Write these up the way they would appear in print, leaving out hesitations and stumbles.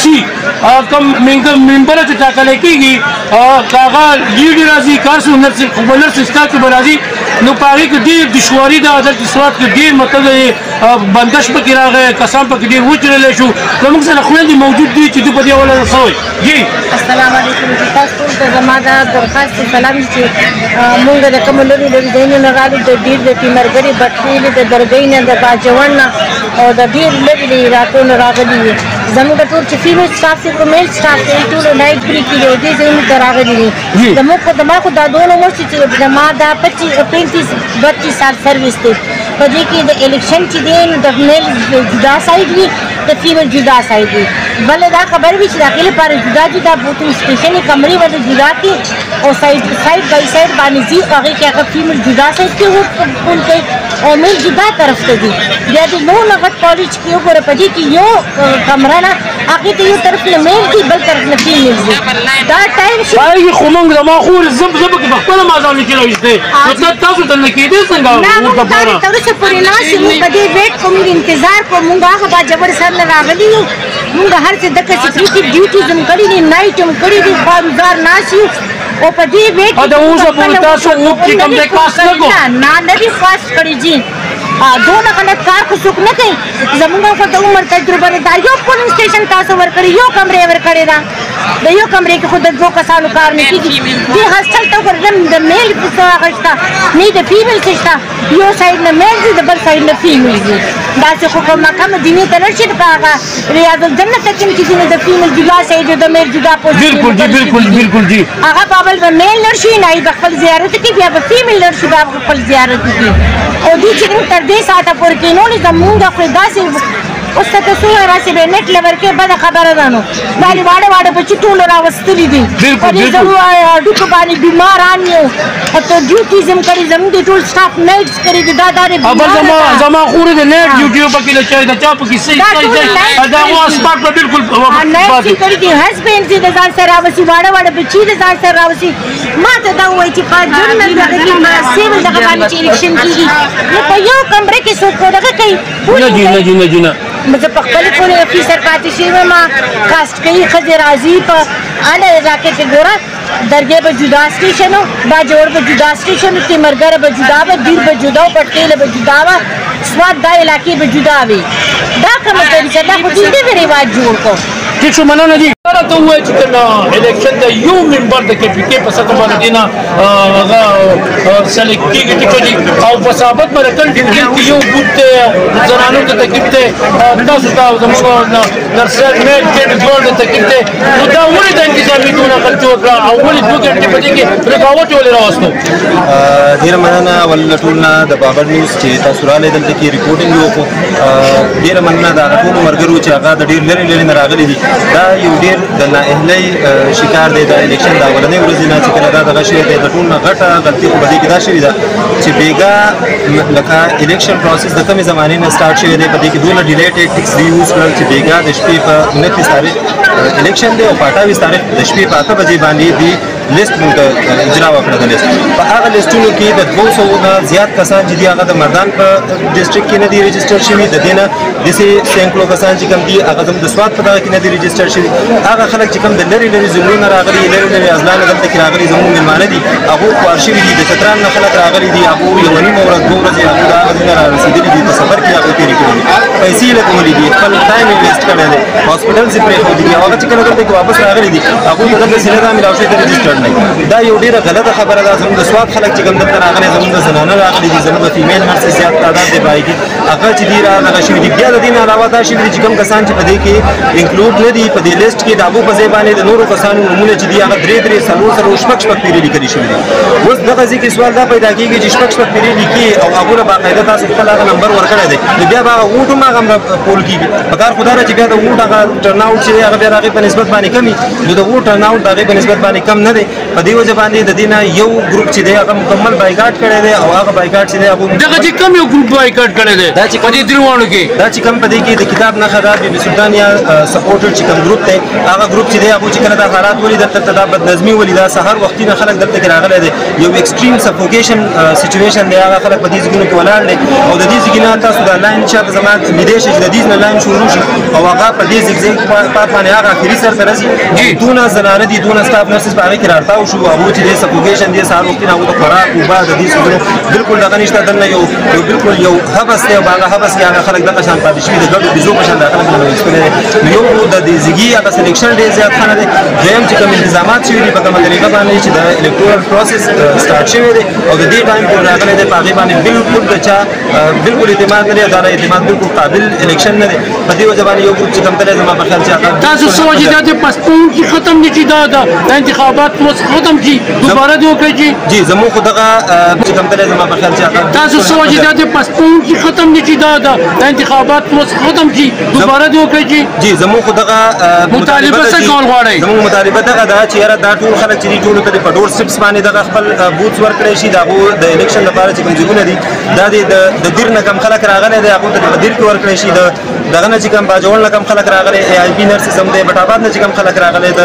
سی کوم ممبر چې ټاکل کېږي هغه لیډ راځي کارس نرس سټاف کې به راځي نو په هغې کې ډېر دشواري ده عدالت سوات کې ډېر مطلب بندش پکې راغی کسان پکې ډېر وچړلی شو زموږ سره خویندې موجود دي چې دوی په دې حواله څه وایي جی السلام علیکم تاسو ټول ته زما دا درخواست سلام چې موږ د کومو لرې لرې ځایونو نه راغلو د ډېر د تیمرګرې بټخېلې د درګۍ نه د باجوړ نه او د ډېر لرې لرې علاقو نه راغلي دي زموږ ټول چې فیمیل سټاف دی په میل سټاف دی ټول نایټ بري کې دي او دې ځایونو ته راغلي دي زما خو دا دونه وشي چې زما دا 25 سال سروس دی په دې کې د الیکشن چې دی نو د میل جدا سایډ وي د فیمیل جدا سایډ وي بله دا خبر وي چې د هغې لپاره جدا جدا بوتنګ سټیشن کمرې به جدا کړي او سایډ بای سایډ باندې ځي هغې کې هغه فیمیل جدا سایډ کې پون کوي او میل جدا طرف ته ځي بیا د نو نه غټ کالج کې وګوره په دې کې یو کمره نه هغې ته یو طرف نه میل ځي بل طرف نه فیمیل ځي دا ټایم شي خو موږ زما خور زه پکې په خپله مازان کې راویستی مطلب تاسو ته نه کېدی څنګه تر اوسه پورې ناست موږ په دې ویټ کوو موږ انتظار کوو موږ هغه باجوړ سر نه راغلي یو موږ هر څه دغه سکیورټي ډیوټیز هم کړي دي نایټ هم کړي دي خواروزار ناست یو او په دې ویټ د اوسه پورې تاسو اوپ کې کوم دی خاص نه کو نه دي خاص کړي جی دونه غلط کار خو څوک نه کوي زموږ خو د عمر تجربه ده دا یو پولینګ سټیشن تاسو ورکړي یو کمرې ورکړې ده د یو کمرې کې خو د دوه کسانو کار نه کېږي دې هاسټل ته ورغلم د میل څه هغه شته نه د فیمیل څه شته یو سایډ نه میل ځي د بل سایډ نه فیمیل ځي داسې خو په مکه مدینې ته لاړ شي په هغه ریاض الجنت ته کوم چې د فیمیل جدا سایډ د میل جدا بالکل جی بالکل جی هغه په اول به میل لاړ شي نه به خپل زیارت کوي بیا به فیمیل لاړ شي بیا به خپل زیارت کوي او دې چې تر دې ساعته پورې کېنولې زمونږ خو داسې اوس ته څه وایي راسې به نیټ لور کې بده خبره ده نو دا دې واړه واړه بچي ټول راوستلي دي په دې زموږ هډوکو باندې بیماران یو ته ډیوټیز هم کړي زموږ د ټول سټاف نایټس کړي دي دا زما خورې د نیټ ډیوټي پکې د چا پکې صحیح دا مو اسپاټ په بالکل نایټس کړي دي هسبینډ دې د ځان سره راوستي واړه واړه بچي د ځان سره راوستي ما ته دا وایي چې قانون نه دغه کې سیول دغه باندې چې الیکشن کېږي نو په یو کمرې کې څوک دغه کوي نه زه په خپل پورې افیسر پاتې شوې یم کاسټ کوي ښځې راځي په اله علاقې کې ګوره درګې به جدا سټیشن و باجوړ به جدا سټیشن و تیمرګر به جدا وه دیر به جدا و پټکېله به جدا وه سوات دا علاقې به جدا وې دا کومه طریقه دا خو دوی نوی رواج جوړ کړو ٹھیک شو مننه دي ته ووایه چې کله الیکشن د یو ممبر د کې پي کې په سطح باندې دی نه هغه سلیکټ کېږي ټیک دي او په ثابت باندې تل کې یو بوت دی زنانو ته تکلیف دی تاسو ته زموږ نرسر میډ کې ډول د تکلیف دی نو دا ولې د انتظامي دونه غلطي وکړه او ولې 2 غنټې په دې کې رکاوټ ولې راوستو ډېره مننه ول ټول نه د بابر نیوز چې تاسو راغلئ دلته کې ریپورټینګ وکړو ډېره مننه د ټولو ملګرو چې هغه د ډېر لرې لرې نه راغلي دي دا یو ډېر د نااهلۍ شکار دی د الیکشن د اولنۍ ورځې نه چې کله دا دغه شوی دی د ټول نه غټه غلطي خو په دې کې دا شوې ده چې بېګا لکه الیکشن پروسس د کومې زمانې نه سټارټ شوی دی په دې کې دونه ډیلی ټیکټکس دی یوز کړل چې بېګا د شپې په 29 تاریخ الیکشن دی او په 28 تاریخ د شپې په 8 بجې باندې دی لیست مونږ اجرا وکړه د لیست په هغه لیستونو کې د 200 نه زیات کسان چې دي هغه د مردان په ډسټرکټ کې نه دي رجسټر شوي د دې نه داسې سینکړو کسان چې کوم دي هغه د سوات په دغه کې نه دي رجسټر شوي هغه خلک چې کوم د لرې لرې ځایونو نه راغلي لرې لرې اضلاع دلته کې راغلي زموږ مېلمانه دي هغوی خوار شوي دي د چترال نه خلک راغلي دي هغوی یوه نیمه ورځ 2 ورځې هغوی د هغه ځای نه رارسېدلي دي په سفر کې هغوی تېرې کړي دي پیسې یې لګولي دي خپل ټایم یې ویسټ کړی دی هاسپټلز یې پرېښودي دي هغه چې کله دلته کې واپس راغلي دي هغوی ته دلته سینه دا ملاو شوی دی رجسټرډ نه دا یو ډېره غلطه خبره ده زموږ د سوات خلک چې کوم دلته راغلي زموږ د زنانه راغلي دي زموږ د فیمیل نرسې زیات تعداد دی پای کې هغه چې دي رادغه شوي دي بیا د دې نه علاوه دا شوي دي چې کوم کسان چې په دې کې انکلوډ نه دي په دې لیسټ کې د هغو په ځای باندې د نورو کسانو نومونه چې دي هغه 3 شپږ پیرې لیکلي شوي دي اوس دغه ځای کې سوال دا پیدا کېږي چې شپږ پیرې لیکي او هغو له باقاعده تاسو خپل هغه نمبر ورکړی دی نو بیا به هغه ووټ هم هغه پول کېږي په کار خو دا ده چې بیا د ووټ هغه ټرن آوټ چې هغه بیا د هغې په نسبت باندې کم وي نو د ووټ ټرن آوټ د هغې په نسبت باندې کم نه دی دی په دې وجه باندې د دې نه یو ګروپ چې دی هغه مکمل بایکاټ کړی دی او هغه بایکاټ چې دی هغه دغه چې کوم یو ګروپ بایکاټ کړی دی په دې دروانو کې دا چې کوم په دې کې د کتاب نه خدا بي سلطانیا سپورټر چې کوم ګروپ دی هغه ګروپ چې دی هغه چې کله د حالات ولې دلته د بدنظمي ولې دا سحر وختي نه خلک دلته کې راغلي دي یو ایکستریم سفوکیشن سچويشن دی هغه خلک په دې ځګونو کې ولاړ دي او د دې ځګینه تاسو د لاین شاته زما لیدې شي د دې نه لاین شروع شي او هغه په دې ځګ په باندې هغه اخري سر ته رسي دونه زنانه دي دونه سټاف نرسز په هغه کې راځاو شو هغه چې د سفوکیشن دی سحر وختي نه د خوراک او بعد د دې ځګونو بالکل دغه نشته دنه یو بالکل یو حبس دی او هغه حبس کې هغه خلک دغه شان پاتې شي د ګډو بيزو په شان داخله یو د دې ځګي هغه سلیکشن ډیر زیات خانه دي دویم چې کوم التزامات شوي دي په کومه طریقه باندې چې د الکټورال پروسس سٹارټ شوی دی او د دې ټایم پر راغلی دی په هغې باندې بالکل د چا بالکل اعتماد نه دی دا اعتماد بالکل قابل الیکشن نه دی په دې وجه باندې یو ګروپ چې کوم دی زما په خیال چې هغه تاسو څه وجه دا د پښتون چې ختم نه شي دا د انتخابات اوس ختم شي دوباره دې وکړي جی زموږ خو دغه چې کوم دی زما په خیال چې هغه تاسو څه وجه دا د پښتون چې ختم نه شي دا د انتخابات اوس ختم شي دوباره دې وکړي جی زموږ خو دغه مطالبه څه کول غواړئ زموږ مطالبه دغه دا چې یاره دا ټول خلک چې دي ټولو ته په ډور سټپس باندې دغه خپل بوتس ورکړی شي د هغو د الیکشن لپاره چې کوم ځایونه دي دا د دیر نه کم خلک راغلی دی هغو ته په دیر کې ورکړی شي دغه نه چې کوم باجوړ نه کم خلک راغلی ای آی پي نرسز هم دی بټ آباد نه چې کوم خلک راغلی د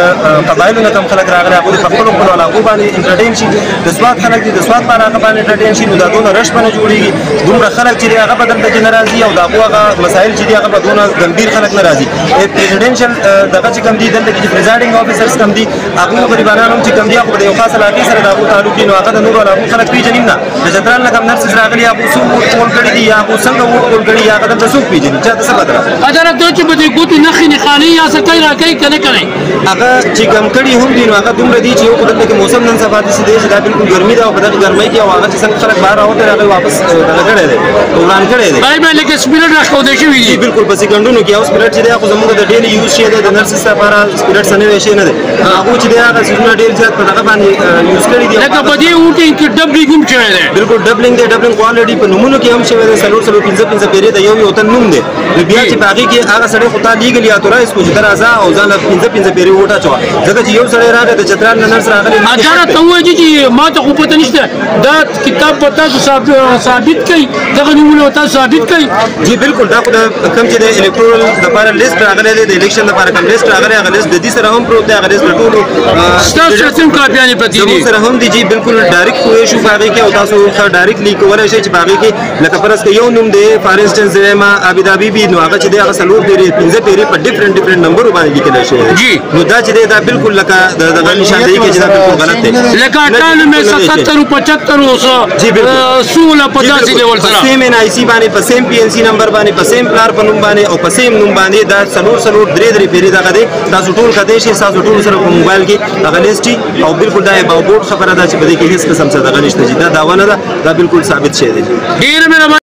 قبایلو نه کم خلک راغلی هغوی په خپلو خپلو علاقو باندې انټرټین شي د سوات خلک دي د سوات په علاقه باندې انټرټین شي نو دا دونه رش به نه جوړېږي دومره خلک چې دی هغه به دلته کې نه راځي او د هغو هغه مسایل چې دي هغه به دونه ګمبیر خلک نه راځي پریزیډنشل دغه چې کوم دي دلته کې چې پریزایډینګ افیسرز کوم دي هغوی غریبانان هم چې کوم دي هغه د یو خاص علاقې سره د هغو تعلق دي نو هغه د نورو علاقو خلک پېژني نه د چترال نه کوم نرسز راغلي هغو څوک ووټ پول کړي دي یا هغو څنګه ووټ پول کړي یا هغه دلته څوک پېژني چا ته څه پته اداره دوی چې به د ګوتو نښې نښانې یا څه کوي راکوي که نه کوي هغه چې کم کړي هم دي نو هغه دومره دي چې یو خو دلته کې موسم نن سبا داسې دی چې دا بالکل ګرمي ده او په دغه ګرمۍ کې او هغه چې څنګه خلک بهر راوتل هغه واپس دغه کړی دی وران کړی دی باید لکه سپیرټ راښودی شوي دي بالکل په سکندونو کې او سپیرټ چې دی خو زموږ د ډیلی یوز شی دی د نرسز لپاره سپیرټ څه نوی شی نه دی هغو چې دی هغه څیزونه ډېر زیات په دغه باندې یوز کړي دي لکه په دې ووټینګ کې ډبلینګ هم شوی دی بالکل ډبلینګ دی ډبلینګ خو الریډي په نومونو کې هم شوی دی څلور پنځه پیرې د یو تن نوم دی نو بیا چې په هغې کې هغه سړی خو تا لیګلي اتورایز کړو چې ته راځه او ځان له پنځه پیرې ووټ اچوه ځکه چې یو سړی راغی د چترال نه نرس راغلی اجاره ته ووایي چې ما ته خو پته نشته دا کتاب به تاسو ثابت کوي دغه نومونه به تاسو ثابت کوي جی بالکل دا خو د کوم چې د الکټورل دپاره لیست راغلی دی د الیکشن دپاره کوم لیست راغلی هغه لیست د دې سره هم پروت دی هغه لیست د ټولو ستاسو سره کوم کاپیانې پرتې دي زموږ سره هم دي جی بالکل ډایرکټ پوهې شو په هغې کې او تاسو ښه ډایرکټلی کولی شئ چې په هغې کې لکه فرض که یو نوم دی فار انسټنس ما ابودابي وي نو هغه چې دی هغه څلور پیرې پنځه پیرې په ډفرنټ نمبرو باندې لیکلی شوی دی نو دا چې دی دا بالکل لکه دغه نشاندهي کې چې دا بالکل غلط دی لکه 98 77 75 16 په داسې لیول سره سیم ان آی سی باندې په سیم پی ان سی نمبر باندې په سیم پلار په نوم باندې او په سیم نوم باندې دا څلور درې پیرې دغه دی تاسو ټول کدی شي تاسو ټول سره په موبایل کې هغه لیست او بالکل دا یو بورډ خبره ده چې په دې کې هیڅ قسم څه دغه نشته چې دا داونه ده دا بالکل ثابت شی دی ډیر مهرباني